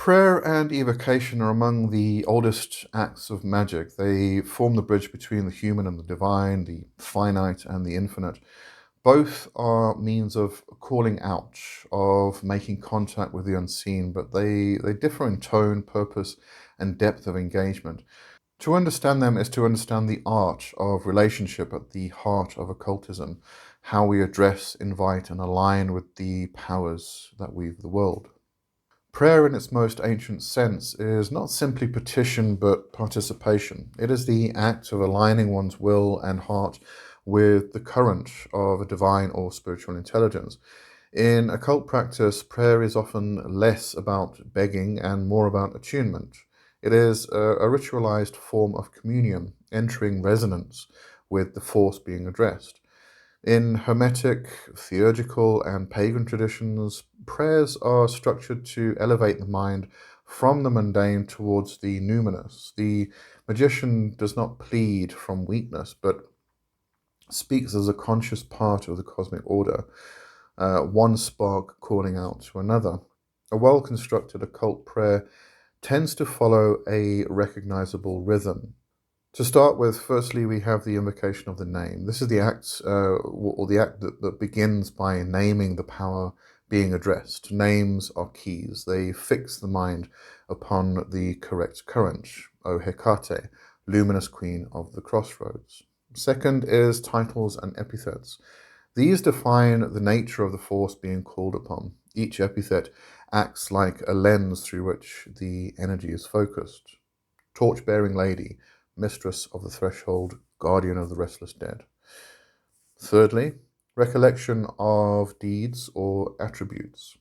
Prayer and evocation are among the oldest acts of magic. They form the bridge between the human and the divine, the finite and the infinite. Both are means of calling out, of making contact with the unseen, but they differ in tone, purpose, and depth of engagement. To understand them is to understand the art of relationship at the heart of occultism, how we address, invite, and align with the powers that weave the world. Prayer, in its most ancient sense, is not simply petition but participation. It is the act of aligning one's will and heart with the current of a divine or spiritual intelligence. In occult practice, prayer is often less about begging and more about attunement. It is a ritualized form of communion, entering resonance with the force being addressed. In Hermetic, theurgical, and pagan traditions, prayers are structured to elevate the mind from the mundane towards the numinous. The magician does not plead from weakness, but speaks as a conscious part of the cosmic order, one spark calling out to another. A well-constructed occult prayer tends to follow a recognizable rhythm. To start with, firstly, we have the invocation of the name. This is the act, or the act that begins by naming the power being addressed. Names are keys. They fix the mind upon the correct current. O Hecate, luminous queen of the crossroads. Second is titles and epithets. These define the nature of the force being called upon. Each epithet acts like a lens through which the energy is focused. Torch-bearing lady, mistress of the threshold, guardian of the restless dead. Thirdly, recollection of deeds or attributes.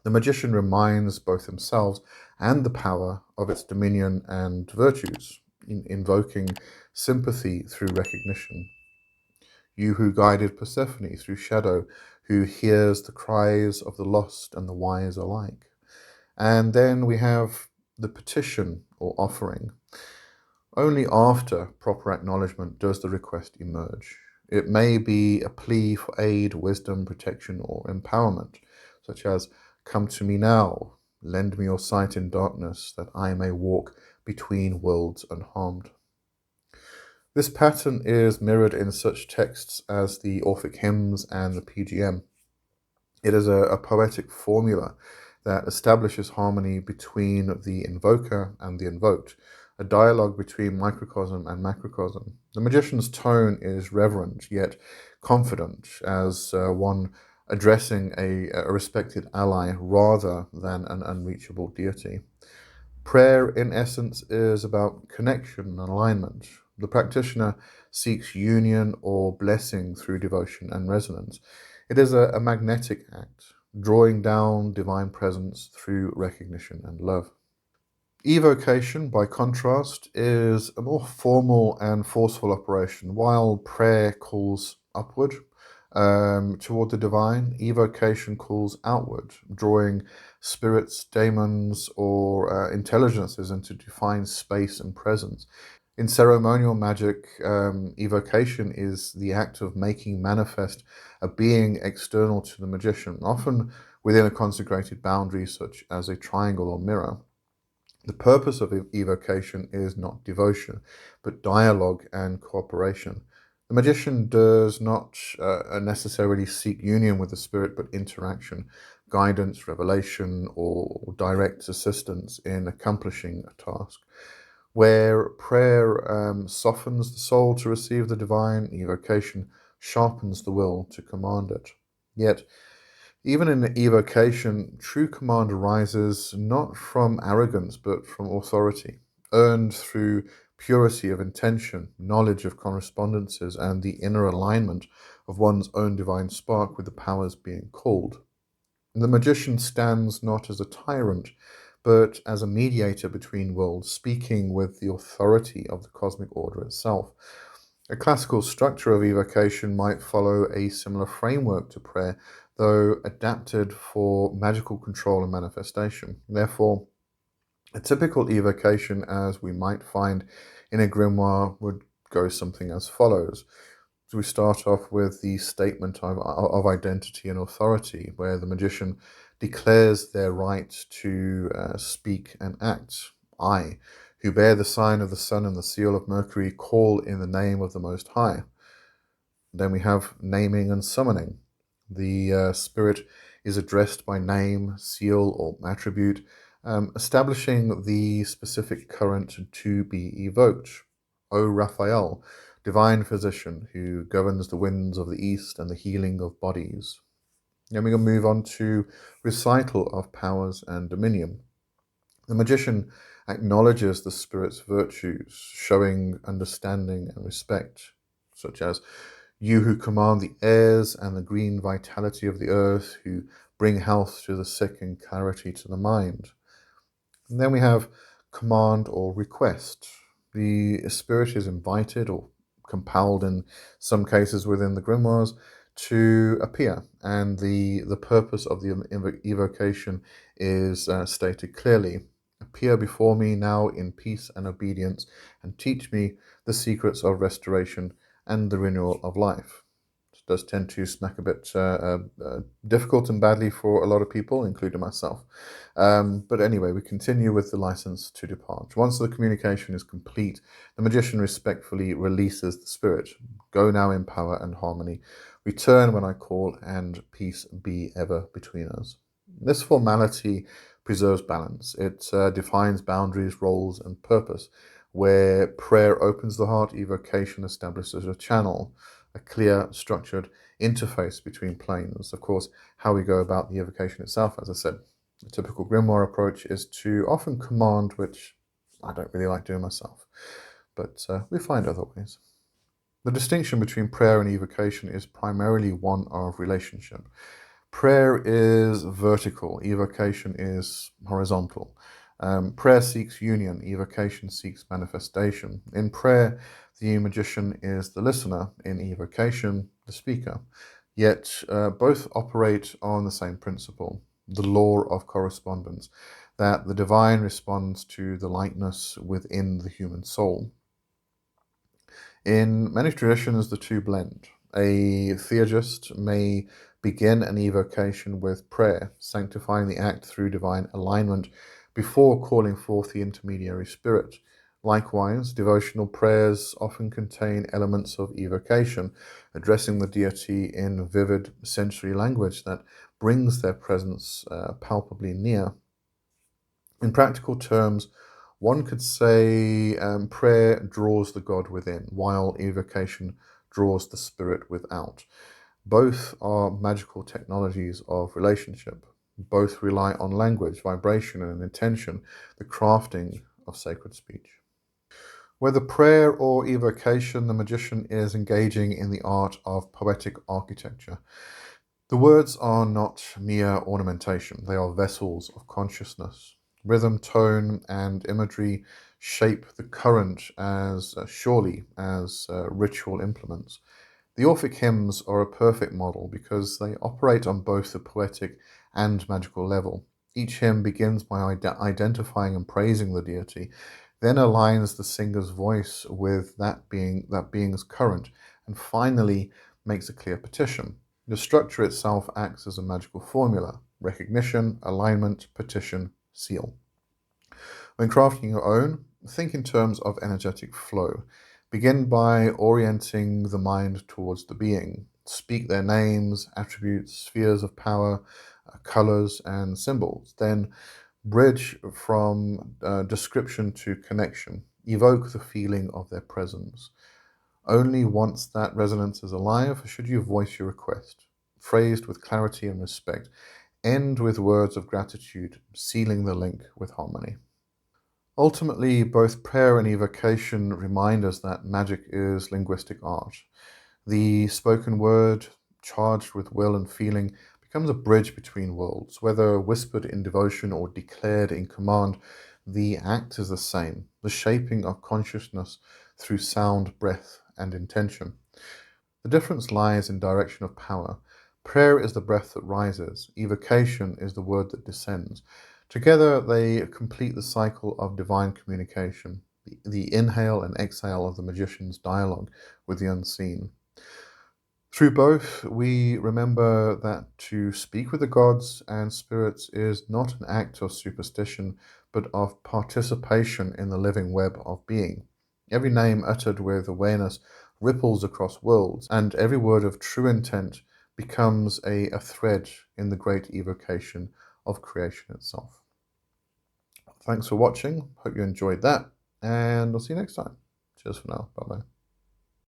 The magician reminds both themselves and the power of its dominion and virtues, invoking sympathy through recognition. You who guided Persephone through shadow, who hears the cries of the lost and the wise alike. And then we have the petition or offering. Only after proper acknowledgement does the request emerge. It may be a plea for aid, wisdom, protection, or empowerment, such as, "Come to me now, lend me your sight in darkness, that I may walk between worlds unharmed." This pattern is mirrored in such texts as the Orphic hymns and the PGM. It is a poetic formula that establishes harmony between the invoker and the invoked, a dialogue between microcosm and macrocosm. The magician's tone is reverent yet confident, as one addressing a respected ally rather than an unreachable deity. Prayer, in essence, is about connection and alignment. The practitioner seeks union or blessing through devotion and resonance. It is a magnetic act, drawing down divine presence through recognition and love. Evocation, by contrast, is a more formal and forceful operation. While prayer calls upward toward the divine, evocation calls outward, drawing spirits, daemons, or intelligences into defined space and presence. In ceremonial magic, evocation is the act of making manifest a being external to the magician, often within a consecrated boundary such as a triangle or mirror. The purpose of evocation is not devotion, but dialogue and cooperation. The magician does not necessarily seek union with the spirit, but interaction, guidance, revelation, or direct assistance in accomplishing a task. Where prayer softens the soul to receive the divine, evocation sharpens the will to command it. Yet, even in evocation, true command arises not from arrogance, but from authority, earned through purity of intention, knowledge of correspondences, and the inner alignment of one's own divine spark with the powers being called. The magician stands not as a tyrant, but as a mediator between worlds, speaking with the authority of the cosmic order itself. A classical structure of evocation might follow a similar framework to prayer, though adapted for magical control and manifestation. Therefore, a typical evocation, as we might find in a grimoire, would go something as follows. So we start off with the statement of identity and authority, where the magician declares their right to speak and act. I, who bear the sign of the sun and the seal of Mercury, call in the name of the Most High. Then we have naming and summoning. The spirit is addressed by name, seal, or attribute, establishing the specific current to be evoked. O Raphael, divine physician who governs the winds of the east and the healing of bodies. Then we're going to move on to recital of powers and dominion. The magician acknowledges the spirit's virtues, showing understanding and respect, such as you who command the airs and the green vitality of the earth, who bring health to the sick and clarity to the mind. And then we have command or request. The spirit is invited or compelled in some cases within the grimoires to appear, and the purpose of the evocation is stated clearly. Appear before me now in peace and obedience, and teach me the secrets of restoration and the renewal of life. It does tend to smack a bit difficult and badly for a lot of people, including myself. But anyway, we continue with the license to depart. Once the communication is complete, the magician respectfully releases the spirit. Go now in power and harmony. Return when I call, and peace be ever between us. This formality preserves balance. It defines boundaries, roles, and purpose. Where prayer opens the heart, evocation establishes a channel, a clear, structured interface between planes. Of course, how we go about the evocation itself, as I said, the typical grimoire approach is to often command, which I don't really like doing myself, but we find other ways. The distinction between prayer and evocation is primarily one of relationship. Prayer is vertical, evocation is horizontal. Prayer seeks union, evocation seeks manifestation. In prayer, the magician is the listener, in evocation, the speaker. Yet both operate on the same principle, the law of correspondence, that the divine responds to the likeness within the human soul. In many traditions, the two blend. A theurgist may begin an evocation with prayer, sanctifying the act through divine alignment before calling forth the intermediary spirit. Likewise, devotional prayers often contain elements of evocation, addressing the deity in vivid sensory language that brings their presence palpably near. In practical terms, one could say prayer draws the God within, while evocation draws the spirit without. Both are magical technologies of relationship. Both rely on language, vibration, and intention, the crafting of sacred speech. Whether prayer or evocation, the magician is engaging in the art of poetic architecture. The words are not mere ornamentation, they are vessels of consciousness. Rhythm, tone, and imagery shape the current as surely as ritual implements. The Orphic hymns are a perfect model because they operate on both the poetic and magical level. Each hymn begins by identifying and praising the deity, then aligns the singer's voice with that being's current, and finally makes a clear petition. The structure itself acts as a magical formula: recognition, alignment, petition, seal. When crafting your own, think in terms of energetic flow. Begin by orienting the mind towards the being. Speak their names, attributes, spheres of power, colors, and symbols. Then bridge from description to connection. Evoke the feeling of their presence. Only once that resonance is alive should you voice your request, phrased with clarity and respect. End with words of gratitude, sealing the link with harmony. Ultimately, both prayer and evocation remind us that magic is linguistic art. The spoken word, charged with will and feeling, becomes a bridge between worlds. Whether whispered in devotion or declared in command, the act is the same, the shaping of consciousness through sound, breath, and intention. The difference lies in direction of power. Prayer is the breath that rises, evocation is the word that descends. Together, they complete the cycle of divine communication, the inhale and exhale of the magician's dialogue with the unseen. Through both, we remember that to speak with the gods and spirits is not an act of superstition, but of participation in the living web of being. Every name uttered with awareness ripples across worlds, and every word of true intent becomes a thread in the great evocation of creation itself. Thanks for watching. Hope you enjoyed that, and I'll see you next time. Cheers for now. Bye-bye.